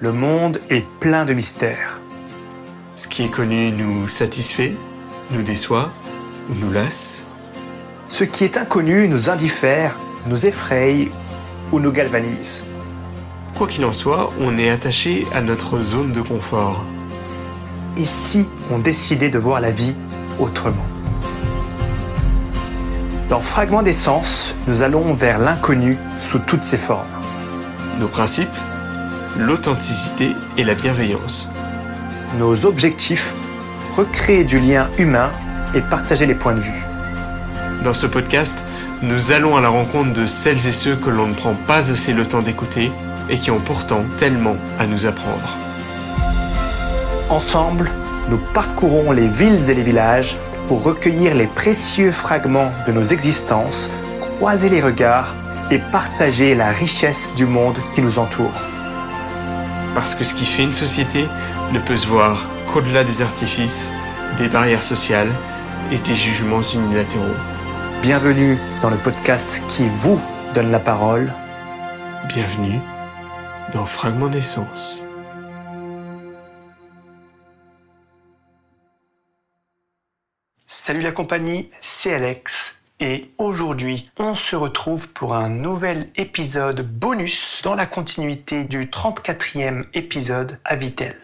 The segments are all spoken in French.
Le monde est plein de mystères. Ce qui est connu nous satisfait, nous déçoit ou nous lasse. Ce qui est inconnu nous indiffère, nous effraie ou nous galvanise. Quoi qu'il en soit, on est attaché à notre zone de confort. Et si on décidait de voir la vie autrement? Dans Fragments d'essence, nous allons vers l'inconnu sous toutes ses formes. Nos principes, l'authenticité et la bienveillance. Nos objectifs, recréer du lien humain et partager les points de vue. Dans ce podcast, nous allons à la rencontre de celles et ceux que l'on ne prend pas assez le temps d'écouter et qui ont pourtant tellement à nous apprendre. Ensemble, nous parcourons les villes et les villages pour recueillir les précieux fragments de nos existences, croiser les regards et partager la richesse du monde qui nous entoure. Parce que ce qui fait une société ne peut se voir qu'au-delà des artifices, des barrières sociales et des jugements unilatéraux. Bienvenue dans le podcast qui vous donne la parole. Bienvenue dans Fragments d'essence. Salut la compagnie, c'est Alex. Et aujourd'hui, on se retrouve pour un nouvel épisode bonus dans la continuité du 34e épisode à Vitel.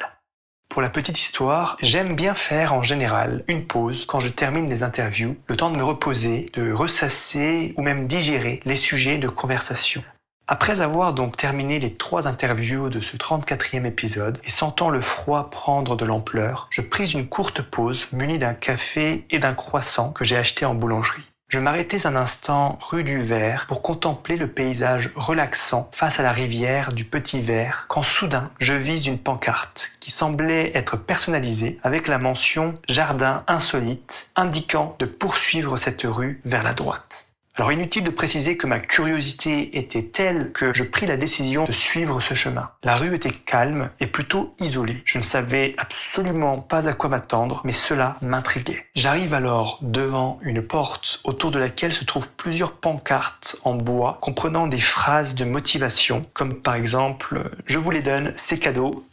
Pour la petite histoire, j'aime bien faire en général une pause quand je termine les interviews, le temps de me reposer, de ressasser ou même digérer les sujets de conversation. Après avoir donc terminé les 3 interviews de ce 34e épisode et sentant le froid prendre de l'ampleur, je pris une courte pause munie d'un café et d'un croissant que j'ai acheté en boulangerie. Je m'arrêtais un instant rue du Ver pour contempler le paysage relaxant face à la rivière du Petit Ver quand soudain je vis une pancarte qui semblait être personnalisée avec la mention « Jardin insolite » indiquant de poursuivre cette rue vers la droite. Alors inutile de préciser que ma curiosité était telle que je pris la décision de suivre ce chemin. La rue était calme et plutôt isolée. Je ne savais absolument pas à quoi m'attendre, mais cela m'intriguait. J'arrive alors devant une porte autour de laquelle se trouvent plusieurs pancartes en bois comprenant des phrases de motivation, comme par exemple « Je vous les donne, c'est cadeau »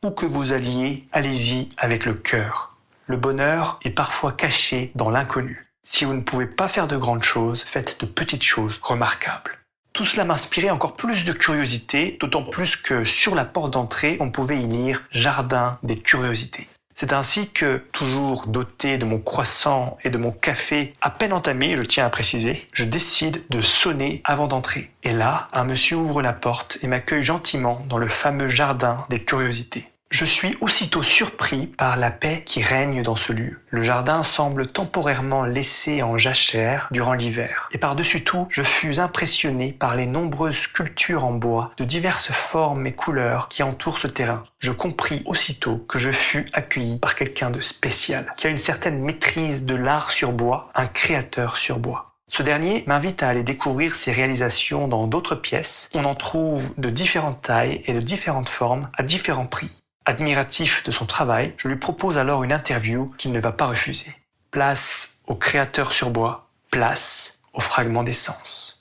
ou que vous alliez, allez-y avec le cœur. Le bonheur est parfois caché dans l'inconnu. Si vous ne pouvez pas faire de grandes choses, faites de petites choses remarquables. Tout cela m'inspirait encore plus de curiosité, d'autant plus que sur la porte d'entrée, on pouvait y lire « Jardin des curiosités ». C'est ainsi que, toujours doté de mon croissant et de mon café à peine entamé, je tiens à préciser, je décide de sonner avant d'entrer. Et là, un monsieur ouvre la porte et m'accueille gentiment dans le fameux Jardin des curiosités. Je suis aussitôt surpris par la paix qui règne dans ce lieu. Le jardin semble temporairement laissé en jachère durant l'hiver. Et par-dessus tout, je fus impressionné par les nombreuses sculptures en bois de diverses formes et couleurs qui entourent ce terrain. Je compris aussitôt que je fus accueilli par quelqu'un de spécial, qui a une certaine maîtrise de l'art sur bois, un créateur sur bois. Ce dernier m'invite à aller découvrir ses réalisations dans d'autres pièces. On en trouve de différentes tailles et de différentes formes à différents prix. Admiratif de son travail, je lui propose alors une interview qu'il ne va pas refuser. Place au créateur sur bois, place au fragment d'essence.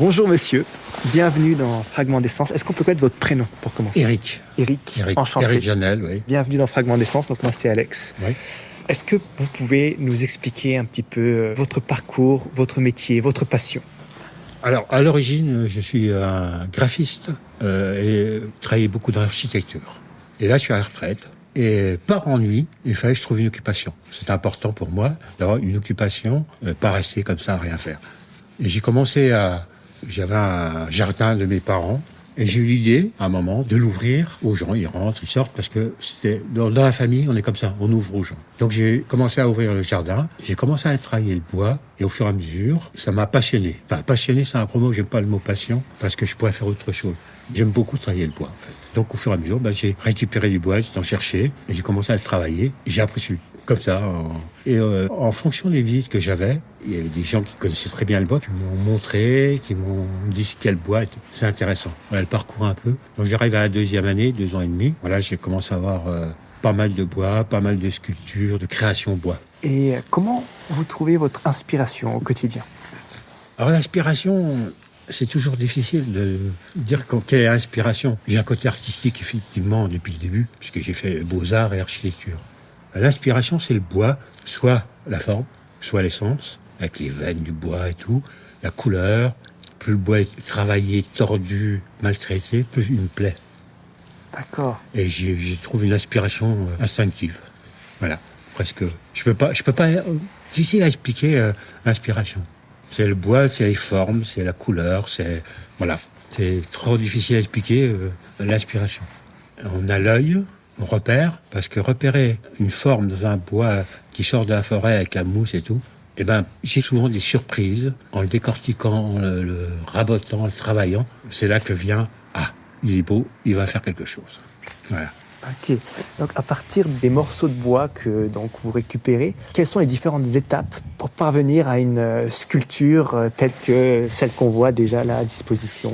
Bonjour monsieur, bienvenue dans Fragment d'essence. Est-ce qu'on peut connaître votre prénom pour commencer? Eric, enchanté. Eric Janel, oui. Bienvenue dans Fragment d'essence, donc moi c'est Alex. Oui. Est-ce que vous pouvez nous expliquer un petit peu votre parcours, votre métier, votre passion? Alors, à l'origine, je suis un graphiste et travaillais beaucoup dans l'architecture. Et là, je suis à la retraite. Et par ennui, il fallait que je trouve une occupation. C'est important pour moi d'avoir une occupation, pas rester comme ça à rien faire. Et j'avais un jardin de mes parents et j'ai eu l'idée, à un moment, de l'ouvrir aux gens. Ils rentrent, ils sortent, parce que c'était dans la famille, on est comme ça, on ouvre aux gens. Donc j'ai commencé à ouvrir le jardin, j'ai commencé à travailler le bois et au fur et à mesure, ça m'a passionné. Enfin, passionné, c'est un gros mot, j'aime pas le mot passion parce que je pourrais faire autre chose. J'aime beaucoup travailler le bois, en fait. Donc, au fur et à mesure, j'ai récupéré du bois, j'ai en cherché, et j'ai commencé à le travailler. Et j'ai appris comme ça. En fonction des visites que j'avais, il y avait des gens qui connaissaient très bien le bois, qui m'ont montré, qui m'ont dit quel bois était. C'est intéressant. Voilà, le parcours un peu. Donc, j'arrive à la 2e année, 2 ans et demi. Voilà, j'ai commencé à avoir pas mal de bois, pas mal de sculptures, de création bois. Et comment vous trouvez votre inspiration au quotidien? Alors l'inspiration, c'est toujours difficile de dire quelle est l'inspiration. J'ai un côté artistique, effectivement, depuis le début, puisque j'ai fait beaux-arts et architecture. L'inspiration, c'est le bois, soit la forme, soit l'essence, avec les veines du bois et tout, la couleur. Plus le bois est travaillé, tordu, maltraité, plus il me plaît. D'accord. Et j'y trouve une inspiration instinctive. Voilà, presque. Je peux pas. Difficile à expliquer l'inspiration. C'est le bois, c'est les formes, c'est la couleur, voilà. C'est trop difficile à expliquer l'inspiration. On a l'œil, on repère, parce que repérer une forme dans un bois qui sort de la forêt avec la mousse et tout, j'ai souvent des surprises en le décortiquant, en le rabotant, en le travaillant. C'est là que vient, il est beau, il va faire quelque chose. Voilà. Ok. Donc, à partir des morceaux de bois que donc vous récupérez, quelles sont les différentes étapes pour parvenir à une sculpture telle que celle qu'on voit déjà là à disposition?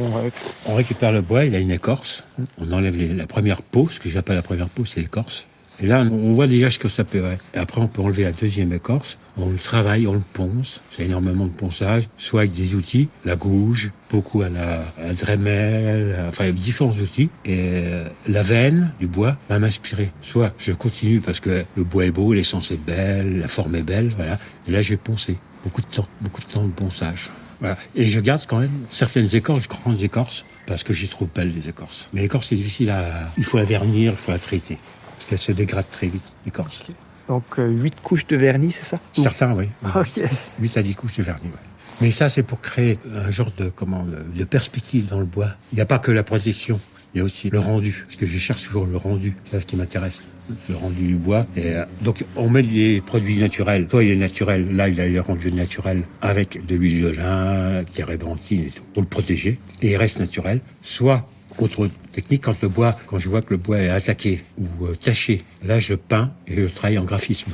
On récupère le bois, il a une écorce. On enlève la première peau, ce que j'appelle la première peau, c'est l'écorce. Et là, on voit déjà ce que ça peut être. Et après, on peut enlever la deuxième écorce. On le travaille, on le ponce. C'est énormément de ponçage, soit avec des outils, la gouge, beaucoup à la Dremel, enfin, différents outils. Et la veine du bois va m'inspirer. Soit je continue parce que le bois est beau, l'essence est belle, la forme est belle, voilà. Et là, je vais poncer. Beaucoup de temps de ponçage. Voilà. Et je garde quand même certaines écorces, grandes écorces, parce que j'y trouve belles les écorces. Mais l'écorce, c'est difficile il faut la vernir, il faut la traiter. Parce qu'elle se dégrade très vite, l'écorce. Okay. Donc 8 couches de vernis, c'est ça? Certains, oui. Ok. 8 à 10 couches de vernis, oui. Mais ça, c'est pour créer un genre de perspective dans le bois. Il n'y a pas que la protection, il y a aussi le rendu. Parce que je cherche toujours le rendu, c'est ce qui m'intéresse. Le rendu du bois. Et, donc, on met des produits naturels. Soit il est naturel, là, il a le rendu naturel avec de l'huile de lin, de la térébenthine et tout, pour le protéger. Et il reste naturel. Soit, autre technique, quand je vois que le bois est attaqué ou taché, là, je peins et je travaille en graphisme.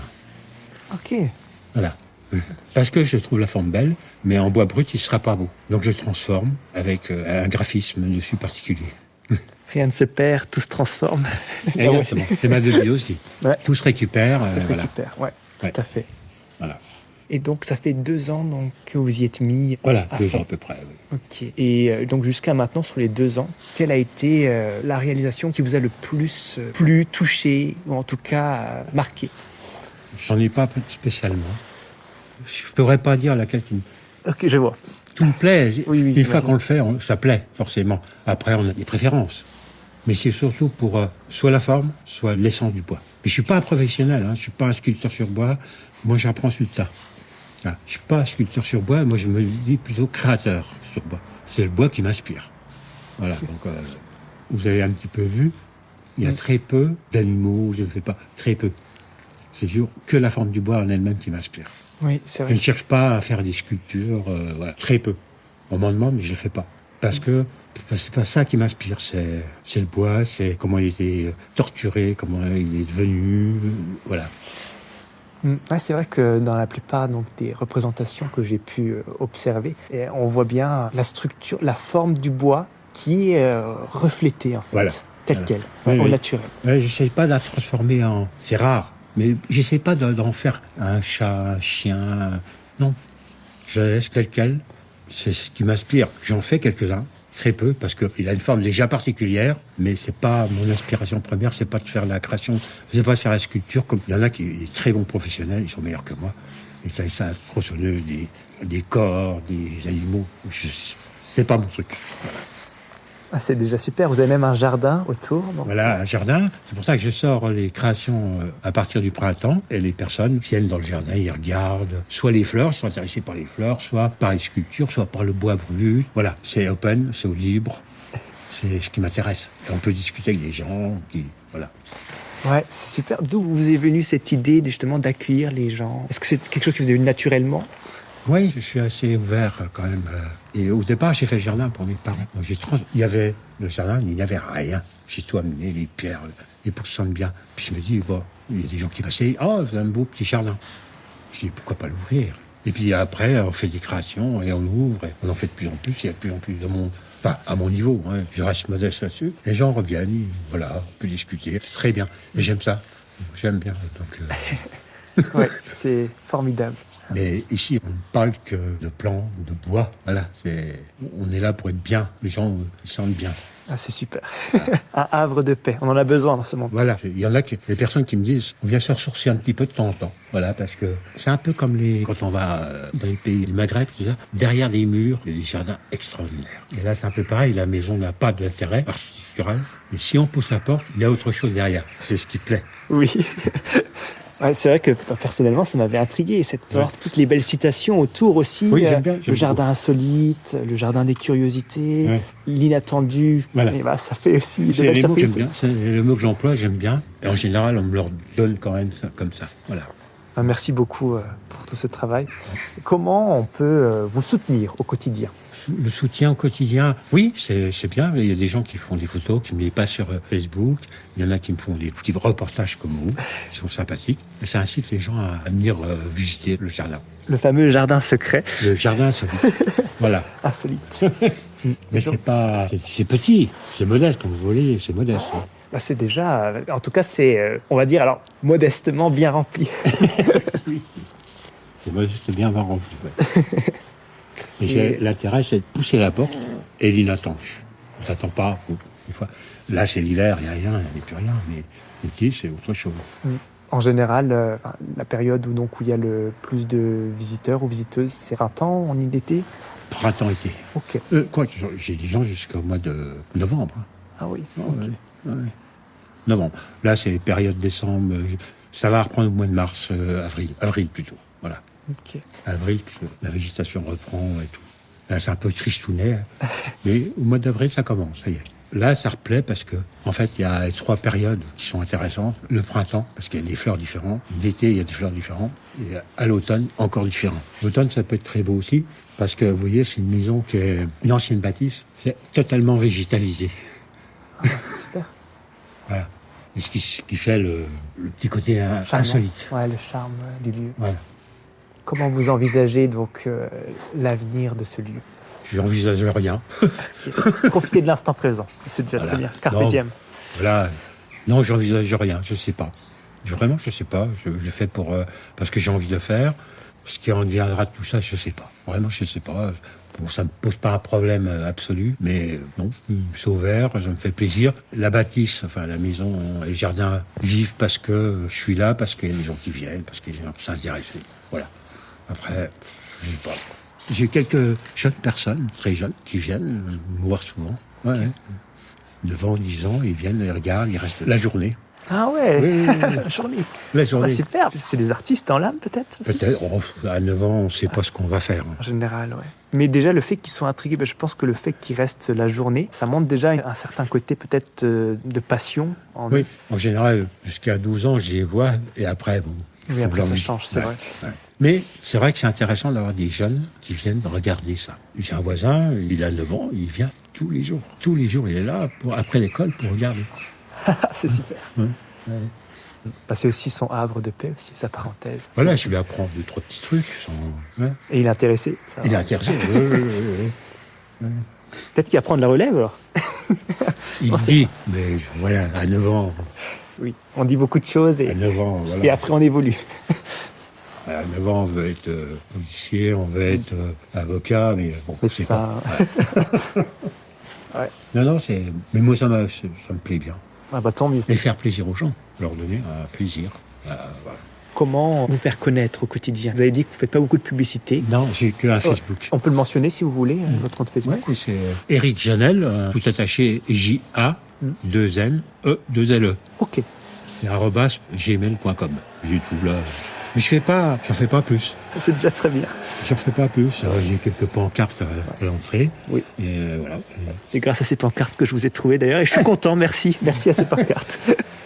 Ok. Voilà. Parce que je trouve la forme belle, mais en bois brut, il sera pas beau. Donc je transforme avec un graphisme dessus particulier. Rien ne se perd, tout se transforme. Exactement. C'est ma devise aussi. Ouais. Tout se récupère. Tout se voilà. récupère, ouais, Ouais. tout à fait. Voilà. Et donc, ça fait 2 ans donc, que vous y êtes mis. Voilà, à 2 fond. ans à peu près. Oui. Ok. Et donc, jusqu'à maintenant, sur les 2 ans, quelle a été la réalisation qui vous a le plus plu, touché, ou en tout cas marqué? J'en ai pas spécialement. Je pourrais pas dire laquelle qui me... Ok, je vois. Tout me plaît. Oui, Une fois qu'on le fait, ça plaît, forcément. Après, on a des préférences. Mais c'est surtout pour soit la forme, soit l'essence du bois. Mais je suis pas un professionnel, je suis pas un sculpteur sur bois. Moi, j'apprends sur le tas. Je suis pas un sculpteur sur bois, moi, je me dis plutôt créateur sur bois. C'est le bois qui m'inspire. Voilà, donc vous avez un petit peu vu, il y a très peu d'animaux, je ne fais pas, très peu. C'est toujours que la forme du bois en elle-même qui m'inspire. Oui, c'est Je vrai. ne cherche pas à faire des sculptures, voilà, très peu. On m'en demande, mais je ne le fais pas. Parce que c'est pas ça qui m'inspire, c'est le bois, c'est comment il était torturé, comment il est devenu, voilà. Ouais, c'est vrai que dans la plupart donc, des représentations que j'ai pu observer, on voit bien la structure, la forme du bois qui est reflétée en fait, Voilà. telle Voilà. quelle, Oui, au oui. naturel. Ouais, j'essaie pas de la transformer en... C'est rare, mais j'essaie pas d'en faire un chat, un chien, non. Je la laisse telle quelle, c'est ce qui m'inspire. J'en fais quelques-uns, très peu, parce qu'il a une forme déjà particulière, mais c'est pas mon inspiration première, c'est pas de faire la création, c'est pas de faire la sculpture, comme il y en a qui sont très bons professionnels, ils sont meilleurs que moi, et ça tronçonneux, des corps, des animaux, c'est pas mon truc. Voilà. Ah, c'est déjà super, vous avez même un jardin autour. Donc... Voilà, un jardin. C'est pour ça que je sors les créations à partir du printemps. Et les personnes viennent dans le jardin, ils regardent soit les fleurs, ils sont intéressés par les fleurs, soit par les sculptures, soit par le bois brut. Voilà, c'est open, c'est au libre. C'est ce qui m'intéresse. Et on peut discuter avec des gens qui... Voilà. Ouais, c'est super. D'où vous est venue cette idée justement d'accueillir les gens? Est-ce que c'est quelque chose qui vous est venu naturellement? Oui, je suis assez ouvert quand même. Et au départ, j'ai fait le jardin pour mes parents. Donc, il y avait le jardin, il n'y avait rien. J'ai tout amené, les pierres, et pour que ça sente bien. Puis je me dis, bon, il y a des gens qui passaient, oh, c'est un beau petit jardin. Je dis, pourquoi pas l'ouvrir? Et puis après, on fait des créations et on ouvre, et on en fait de plus en plus, il y a de plus en plus de monde. Enfin, à mon niveau, je reste modeste là-dessus. Les gens reviennent, voilà, on peut discuter, c'est très bien. Et j'aime ça. J'aime bien. Donc, Ouais, c'est formidable. mais ici, on ne parle que de plants, de bois. Voilà, on est là pour être bien. Les gens ils sentent bien. Ah, c'est super. Un havre de paix. On en a besoin dans ce monde. Voilà, il y en a des personnes qui me disent on vient se ressourcer un petit peu de temps en temps. Voilà, parce que c'est un peu comme quand on va dans les pays du Maghreb, tout ça, derrière des murs, il y a des jardins extraordinaires. Et là, c'est un peu pareil, la maison n'a pas d'intérêt architectural, mais si on pousse la porte, il y a autre chose derrière. C'est ce qui plaît. Oui. Ouais, c'est vrai que personnellement, ça m'avait intrigué, cette porte, toutes les belles citations autour aussi. Oui, j'aime bien, le j'aime jardin insolite, le jardin des curiosités, Ouais. l'inattendu. Voilà. Et bah, ça fait aussi de C'est belles les mots que j'aime surprises. bien. C'est le mot que j'emploie, j'aime bien. Et en général, on me leur donne quand même ça, comme ça. Voilà. Ah, merci beaucoup pour tout ce travail. Comment on peut vous soutenir au quotidien? Le soutien au quotidien, oui, c'est bien. Il y a des gens qui font des photos, qui me les passent sur Facebook. Il y en a qui me font des petits reportages comme vous, qui sont sympathiques. Et ça incite les gens à venir visiter le jardin. Le fameux jardin secret. Le jardin insolite. Voilà. Insolite. Mais c'est petit, c'est modeste, comme vous voyez, c'est modeste. Hein. Bah, c'est déjà, en tout cas, c'est, on va dire, alors, modestement bien rempli. C'est modeste, bien rempli. Ouais. Et l'intérêt, c'est de pousser la porte et l'inattendu. On ne s'attend pas. Des fois. Là, c'est l'hiver, il n'y a rien, il n'y a plus rien. Mais l'été, c'est autre chose. En général, la période où il y a le plus de visiteurs ou visiteuses, c'est printemps, en été. Printemps-été. Ok. Quoi, j'ai des gens jusqu'au mois de novembre. Hein. Ah oui. Ouais, Ok. ouais. Novembre. Là, c'est période décembre. Ça va reprendre au mois de mars, avril. Avril plutôt. Voilà. Ok. Avril, la végétation reprend et tout. Là, c'est un peu tristounet. Mais au mois d'avril, ça commence, ça y est. Là, ça replaît parce que, en fait, il y a 3 périodes qui sont intéressantes. Le printemps, parce qu'il y a des fleurs différentes. L'été, il y a des fleurs différentes. Et à l'automne, encore différent. L'automne, ça peut être très beau aussi, parce que, vous voyez, c'est une maison qui est une ancienne bâtisse. C'est totalement végétalisé. Ah, super. Voilà. Et ce qui fait le petit côté Charmant. insolite. Ouais, le charme du lieu. Voilà. Comment vous envisagez donc l'avenir de ce lieu? Je n'envisage rien. Profitez de l'instant présent. C'est déjà Voilà. très bien. Carpe Non. diem. Voilà. Non, j'envisage rien. Je sais pas. Vraiment, je sais pas. Je fais parce que j'ai envie de le faire. Ce qui en viendra de tout ça, je sais pas. Vraiment, je sais pas. Bon, ça me pose pas un problème absolu, mais non, c'est ouvert, ça me fait plaisir. La bâtisse, enfin la maison, les jardins vivent parce que je suis là, parce qu'il y a des gens qui viennent, parce qu'il y a des gens qui s'intéressent. Voilà. Après, je sais pas. J'ai quelques jeunes personnes, très jeunes, qui viennent me voir souvent. Ouais, okay. 9 ans, 10 ans, ils viennent, ils regardent, ils restent la journée. Ah ouais, oui. La journée. La journée. Ah, super, c'est des artistes en l'âme peut-être aussi. Peut-être, à 9 ans, on ne sait pas ce qu'on va faire. En général, ouais. Mais déjà, le fait qu'ils soient intrigués, je pense que le fait qu'ils restent la journée, ça montre déjà un certain côté peut-être de passion. Oui, en général, jusqu'à 12 ans, je les vois, et après, bon... Oui, après ça change, c'est vrai. Ouais. Mais c'est vrai que c'est intéressant d'avoir des jeunes qui viennent regarder ça. J'ai un voisin, il a 9 ans, il vient tous les jours. Tous les jours, il est là, après l'école, pour regarder. C'est super. Ouais. Bah, c'est aussi son havre de paix, aussi, sa parenthèse. Voilà, je lui apprends 2-3 petits trucs. Ouais. Et il est intéressé. Ça il est intéressé, oui. Peut-être qu'il va prendre la relève, alors. Il dit, mais voilà, à 9 ans... Oui, on dit beaucoup de choses et, 9 ans, voilà. Et après on évolue. À 9 ans, on veut être policier, on veut être avocat, mais bon, c'est ça. pas... Ouais. Non, mais moi, ça me plaît bien. Ah bah tant mieux. Et faire plaisir aux gens, leur donner un plaisir. Voilà. Comment vous faire connaître au quotidien? Vous avez dit que vous ne faites pas beaucoup de publicité. Non, j'ai que un Facebook. On peut le mentionner si vous voulez, votre compte Facebook. Oui, c'est Éric Janel, tout attaché, J-A-2-N-E-2-L-E. Ok. C'est @gmail.com. J'ai tout là. Mais j'en fais pas plus. C'est déjà très bien. J'en fais pas plus. J'ai quelques pancartes à l'entrée. Oui. Et voilà. C'est grâce à ces pancartes que je vous ai trouvé d'ailleurs. Et je suis content, merci. Merci à ces pancartes.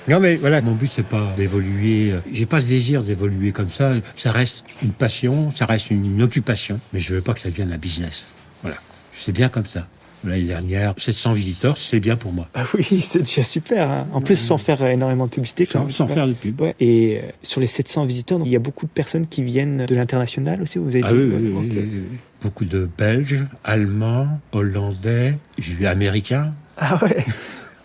Non mais voilà, mon but c'est pas d'évoluer. J'ai pas ce désir d'évoluer comme ça. Ça reste une passion, ça reste une occupation. Mais je veux pas que ça devienne un business. Voilà. C'est bien comme ça. L'année dernière, 700 visiteurs, c'est bien pour moi. Ah oui, c'est déjà super. Hein. En plus, sans faire énormément de publicité. Sans faire de pub. Ouais. Et sur les 700 visiteurs, il y a beaucoup de personnes qui viennent de l'international aussi, vous avez dit? Oui. Beaucoup de Belges, Allemands, Hollandais, j'ai vu Américains. Ah ouais.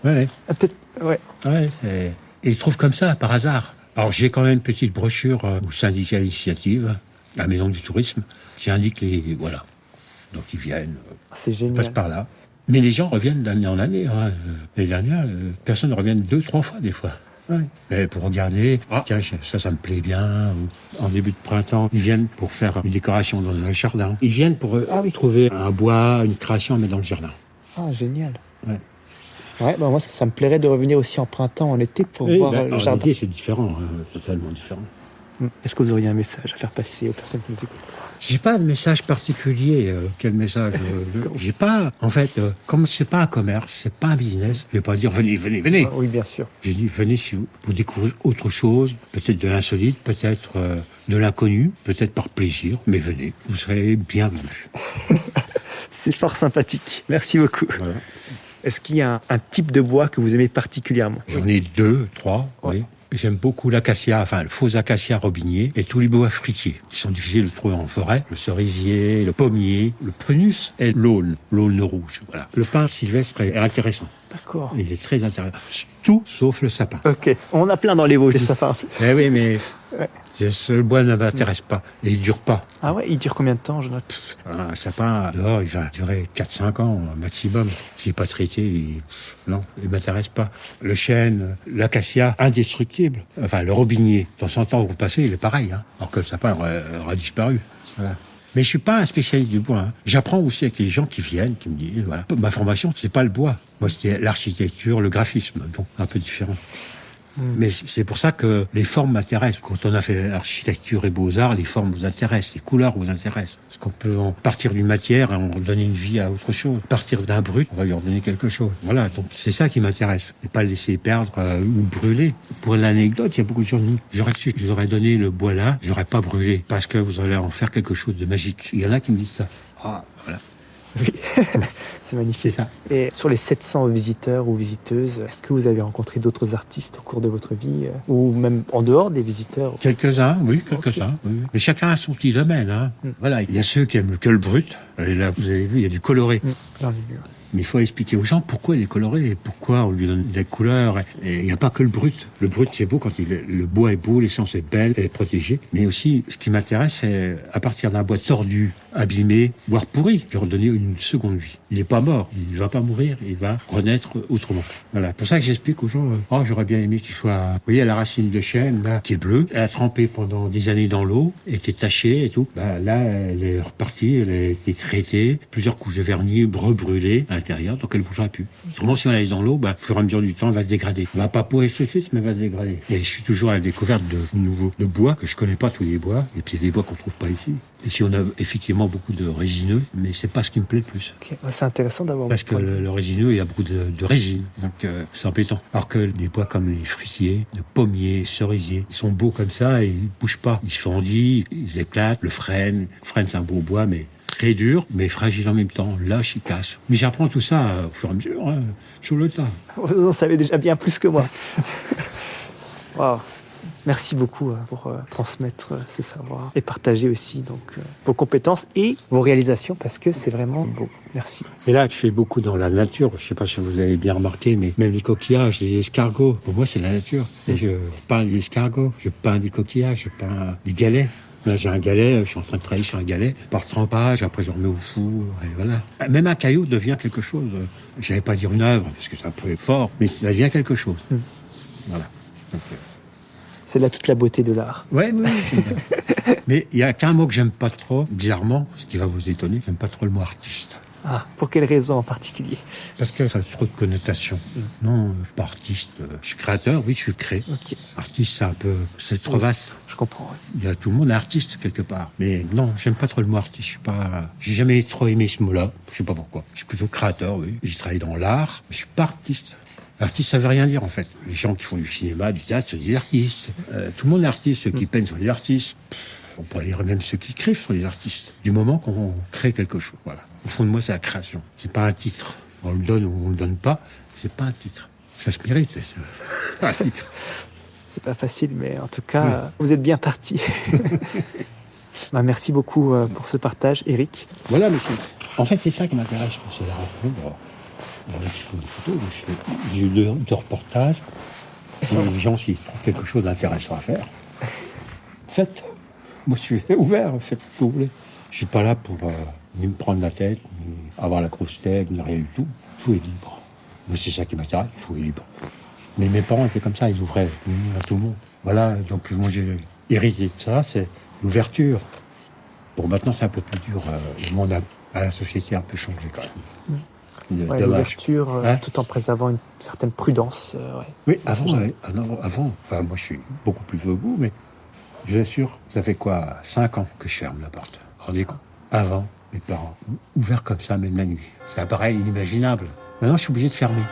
Ouais. Ah, peut-être, ouais. Ouais, et ils trouvent comme ça, par hasard. Alors j'ai quand même une petite brochure au syndicat d'initiative, à la Maison du Tourisme, qui indique les... Voilà. Donc ils viennent, C'est ils génial. passent par là. Mais les gens reviennent d'année en année. Hein. L'année dernière, personne ne revient 2-3 fois des fois. Ouais. Mais pour regarder, tiens, ça me plaît bien. Ou en début de printemps, ils viennent pour faire une décoration dans un jardin. Ils viennent pour trouver un bois, une création à mettre dans le jardin. Ah, génial. Ouais. Ouais, bah moi, ça me plairait de revenir aussi en printemps, en été, pour voir le en jardin. été, c'est différent, totalement différent. Est-ce que vous auriez un message à faire passer aux personnes qui nous écoutent? J'ai pas de message particulier. Quel message j'ai pas. En fait, comme c'est pas un commerce, c'est pas un business, je vais pas dire venez. Oui, bien sûr. J'ai dit venez si vous pour découvrir autre chose, peut-être de l'insolite, peut-être de l'inconnu, peut-être par plaisir, mais venez, vous serez bienvenus. C'est fort sympathique. Merci beaucoup. Voilà. Est-ce qu'il y a un type de bois que vous aimez particulièrement? J'en ai 2, 3, oui. J'aime beaucoup l'acacia, enfin le faux acacia robinier et tous les bois fruitiers qui sont difficiles de trouver en forêt. Le cerisier, le pommier, le prunus et l'aulne rouge. Voilà. Le pin sylvestre est intéressant. D'accord. Il est très intéressant. Tout sauf le sapin. Ok. On a plein dans les Vosges, des sapins. Eh oui, mais Ouais. ce bois ne m'intéresse pas. Et il dure pas. Ah ouais, il dure combien de temps, je note? Un sapin, dehors, il va durer 4-5 ans maximum. S'il n'est pas traité, non, il m'intéresse pas. Le chêne, l'acacia, indestructible. Enfin, le robinier, dans 100 ans, vous passez, il est pareil. Hein, alors que le sapin aura disparu. Voilà. Mais je suis pas un spécialiste du bois. Hein. J'apprends aussi avec les gens qui viennent, qui me disent, voilà. Ma formation, c'est pas le bois. Moi, c'était l'architecture, le graphisme. Donc, un peu différent. Mais c'est pour ça que les formes m'intéressent. Quand on a fait architecture et beaux-arts, les formes vous intéressent, les couleurs vous intéressent. Parce qu'on peut en partir d'une matière et en donner une vie à autre chose. Partir d'un brut, on va lui redonner quelque chose. Voilà, donc c'est ça qui m'intéresse. Et pas le laisser perdre ou brûler. Pour l'anecdote, il y a beaucoup de gens qui disent, j'aurais su que je vous aurais donné le bois là, j'aurais pas brûlé. Parce que vous allez en faire quelque chose de magique. Il y en a qui me disent ça. Ah, voilà. Oui. C'est magnifique. C'est ça. Et sur les 700 visiteurs ou visiteuses, est-ce que vous avez rencontré d'autres artistes au cours de votre vie ou même en dehors des visiteurs? Quelques-uns, oui, quelques-uns. Okay. Oui. Mais chacun a son petit domaine. Hein. Voilà, il y a ceux qui aiment que le brut. Et là, vous avez vu, il y a du coloré. Dans les murs. Mais il faut expliquer aux gens pourquoi il est coloré et pourquoi on lui donne des couleurs. Et il n'y a pas que le brut. Le brut, c'est beau quand le bois est beau, l'essence est belle, elle est protégée. Mais aussi, ce qui m'intéresse, c'est à partir d'un bois tordu, abîmé, voire pourri, lui redonner une seconde vie. Il n'est pas mort, il ne va pas mourir, il va renaître autrement. Voilà. Pour ça que j'explique aux gens, j'aurais bien aimé qu'il soit, vous voyez, la racine de chêne, là, qui est bleue, elle a trempé pendant des années dans l'eau, était tachée et tout. Là, elle est repartie, elle a été traitée, plusieurs couches de vernis, rebrûlées à l'intérieur, donc elle ne bougera plus. Autrement, si on la laisse dans l'eau, au fur et à mesure du temps, elle va se dégrader. Elle va pas pourrir tout de suite, mais elle va se dégrader. Et je suis toujours à la découverte de bois, que je connais pas tous les bois, et puis il y a des bois qu'on trouve pas ici. Ici, on a effectivement beaucoup de résineux, mais c'est pas ce qui me plaît le plus. Okay. C'est intéressant d'avoir... Parce que le résineux, il y a beaucoup de résine, donc c'est embêtant. Alors que des bois comme les fruitiers, le pommier, cerisier, ils sont beaux comme ça et ils bougent pas. Ils se fendillent, ils éclatent. Le frêne, c'est un beau bois, mais très dur, mais fragile en même temps, lâche, il casse. Mais j'apprends tout ça au fur et à mesure, hein, sur le tas. Vous en savez déjà bien plus que moi. Wow. Merci beaucoup pour transmettre ce savoir et partager aussi donc vos compétences et vos réalisations parce que c'est vraiment beau. Merci. Et là, je fais beaucoup dans la nature. Je sais pas si vous avez bien remarqué, mais même les coquillages, les escargots, pour moi, c'est la nature. Et je peins les escargots, je peins des coquillages, je peins des galets. Là, j'ai un galet, je suis en train de travailler sur un galet, par trempage, après je remets au four, et voilà. Même un caillou devient quelque chose. Je n'allais pas dire une œuvre, parce que c'est un peu fort, mais ça devient quelque chose. Voilà. Donc, c'est là toute la beauté de l'art. Ouais, oui. Mais il y a qu'un mot que j'aime pas trop, bizarrement, ce qui va vous étonner, j'aime pas trop le mot artiste. Ah, pour quelle raison en particulier? Parce que ça a trop de connotations. Non, je suis pas artiste. Je suis créateur, oui, je crée. Okay. Artiste, c'est trop vaste. Je comprends. Ouais. Il y a tout le monde est artiste quelque part. Mais non, j'aime pas trop le mot artiste. J'ai jamais trop aimé ce mot-là. Je sais pas pourquoi. Je suis plutôt créateur, oui. J'ai travaillé dans l'art, mais je suis pas artiste. Artiste, ça veut rien dire, en fait. Les gens qui font du cinéma, du théâtre, sont des artistes. Tout le monde est artiste. Ceux qui peignent sont des artistes. On pourrait dire même ceux qui écrivent sont des artistes. Du moment qu'on crée quelque chose, voilà. Au fond de moi, c'est la création. C'est pas un titre. On le donne ou on le donne pas. C'est pas un titre. Ça se mérite, c'est un titre. C'est pas facile, mais en tout cas, vous êtes bien parti. Merci beaucoup pour ce partage, Eric. Voilà, mais en fait, c'est ça qui m'intéresse. C'est la rencontre. Il y en a qui font des photos, j'ai eu deux reportages. Les gens, s'ils trouvent quelque chose d'intéressant à faire, faites. Moi, je suis ouvert, faites ce que vous voulez. Je suis pas là pour ni me prendre la tête, ni avoir la grosse tête, ni rien du tout. Tout est libre. Moi, c'est ça qui m'intéresse, tout est libre. Mais mes parents étaient comme ça, ils ouvraient à tout le monde. Voilà, donc moi, j'ai hérité de ça, c'est l'ouverture. Bon, maintenant, c'est un peu plus dur. Le monde à la société a un peu changé quand même. Ouais, l'ouverture, tout en préservant une certaine prudence. Oui, avant, enfin, moi je suis beaucoup plus vieux que vous, mais je vous assure, ça fait quoi, 5 ans que je ferme la porte. Vous vous rendez compte ? Avant, mes parents, ouverts comme ça, même la nuit. Ça paraît inimaginable. Maintenant, je suis obligé de fermer.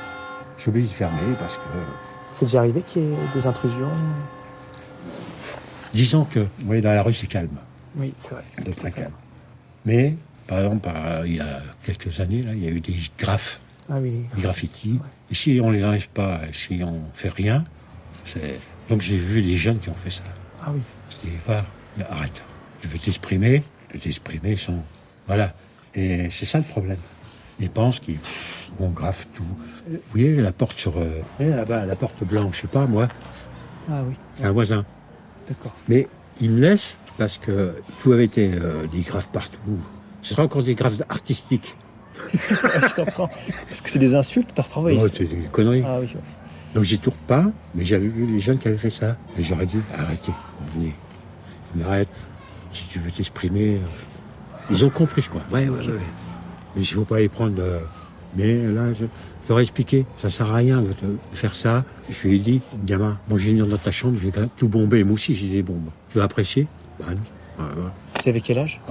Je suis obligé de fermer parce que... C'est déjà arrivé qu'il y ait des intrusions ? Disons que, vous voyez, dans la rue, c'est calme. Oui, c'est vrai. C'est très calme. Mais, par exemple, il y a quelques années, là, il y a eu des graphes. Ah oui. Des graffitis. Ouais. Et si on les enlève pas, si on fait rien, c'est... Donc j'ai vu des jeunes qui ont fait ça. Ah oui. Je dis, voilà, arrête. Tu veux t'exprimer sans... Voilà. Et c'est ça le problème. Ils pensent qu'on graffe tout. Vous voyez la porte sur... là-bas, la porte blanche, je sais pas, moi. Ah oui. C'est un voisin. D'accord. Mais il me laisse parce que tout avait été des graphes partout. Ce sera encore des graphes artistiques. Je comprends. Parce que c'est des insultes parfois. Oui, c'est des conneries. Ah oui. Donc j'y tourne pas, mais j'avais vu les jeunes qui avaient fait ça. Et j'aurais dit, arrêtez, venez. Arrête, si tu veux t'exprimer. Ils ont compris, je crois. Ouais. Mais il ne faut pas les prendre. Mais là, je leur ai expliqué, ça sert à rien de faire ça. Je lui ai dit, gamin, moi je vais venir dans ta chambre, je vais tout bomber. Moi aussi j'ai des bombes. Tu vas apprécier ? Bah non. Voilà. Vous avez quel âge ?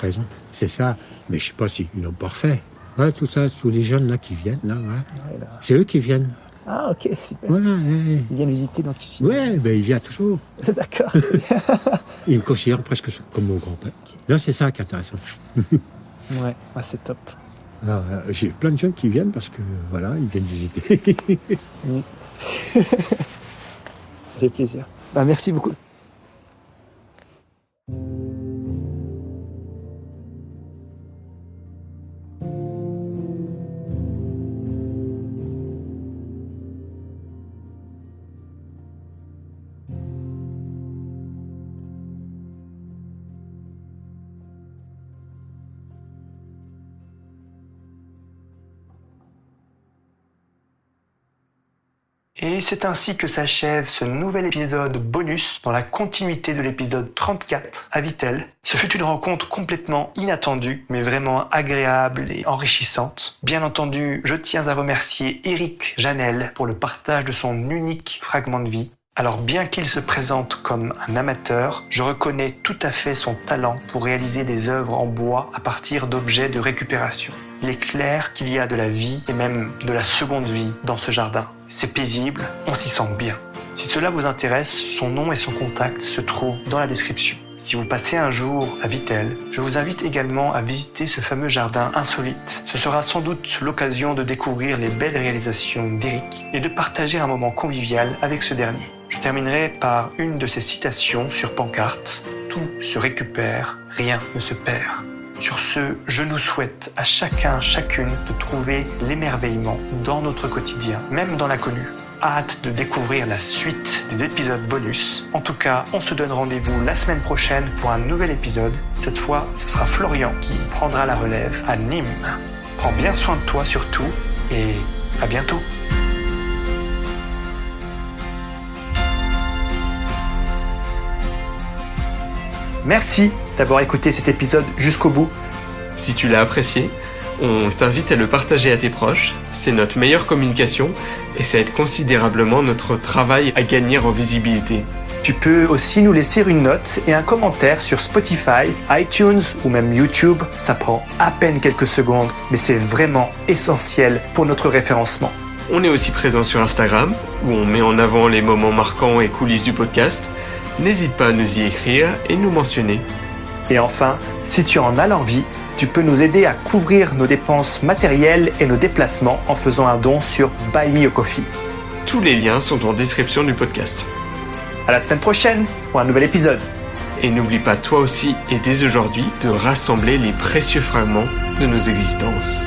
12-13 ans. C'est ça. Mais je sais pas si ils l'ont pas refait. Voilà, tout ça, tous les jeunes là qui viennent, là, voilà. Ouais, là. C'est eux qui viennent. Ah, ok, super. Voilà, Ils viennent visiter donc ici. Ouais, ben il vient toujours. D'accord. Il me considère presque comme mon grand-père. Là, c'est ça qui est intéressant. Ouais, c'est top. Alors, j'ai plein de jeunes qui viennent parce que, voilà, ils viennent visiter. Ça fait plaisir. Merci beaucoup. Et c'est ainsi que s'achève ce nouvel épisode bonus dans la continuité de l'épisode 34 à Vittel. Ce fut une rencontre complètement inattendue, mais vraiment agréable et enrichissante. Bien entendu, je tiens à remercier Éric Janel pour le partage de son unique fragment de vie. Alors bien qu'il se présente comme un amateur, je reconnais tout à fait son talent pour réaliser des œuvres en bois à partir d'objets de récupération. Il est clair qu'il y a de la vie et même de la seconde vie dans ce jardin. C'est paisible, on s'y sent bien. Si cela vous intéresse, son nom et son contact se trouvent dans la description. Si vous passez un jour à Vittel, je vous invite également à visiter ce fameux jardin insolite. Ce sera sans doute l'occasion de découvrir les belles réalisations d'Éric et de partager un moment convivial avec ce dernier. Je terminerai par une de ses citations sur pancarte. Tout se récupère, rien ne se perd. Sur ce, je nous souhaite à chacune de trouver l'émerveillement dans notre quotidien, même dans l'inconnu. Hâte de découvrir la suite des épisodes bonus. En tout cas, on se donne rendez-vous la semaine prochaine pour un nouvel épisode. Cette fois, ce sera Florian qui prendra la relève à Nîmes. Prends bien soin de toi surtout et à bientôt. Merci d'avoir écouté cet épisode jusqu'au bout. Si tu l'as apprécié, on t'invite à le partager à tes proches. C'est notre meilleure communication et ça aide considérablement notre travail à gagner en visibilité. Tu peux aussi nous laisser une note et un commentaire sur Spotify, iTunes ou même YouTube. Ça prend à peine quelques secondes, mais c'est vraiment essentiel pour notre référencement. On est aussi présent sur Instagram, où on met en avant les moments marquants et coulisses du podcast. N'hésite pas à nous y écrire et nous mentionner. Et enfin, si tu en as l'envie, tu peux nous aider à couvrir nos dépenses matérielles et nos déplacements en faisant un don sur Buy Me a Coffee. Tous les liens sont en description du podcast. À la semaine prochaine pour un nouvel épisode. Et n'oublie pas toi aussi et dès aujourd'hui de rassembler les précieux fragments de nos existences.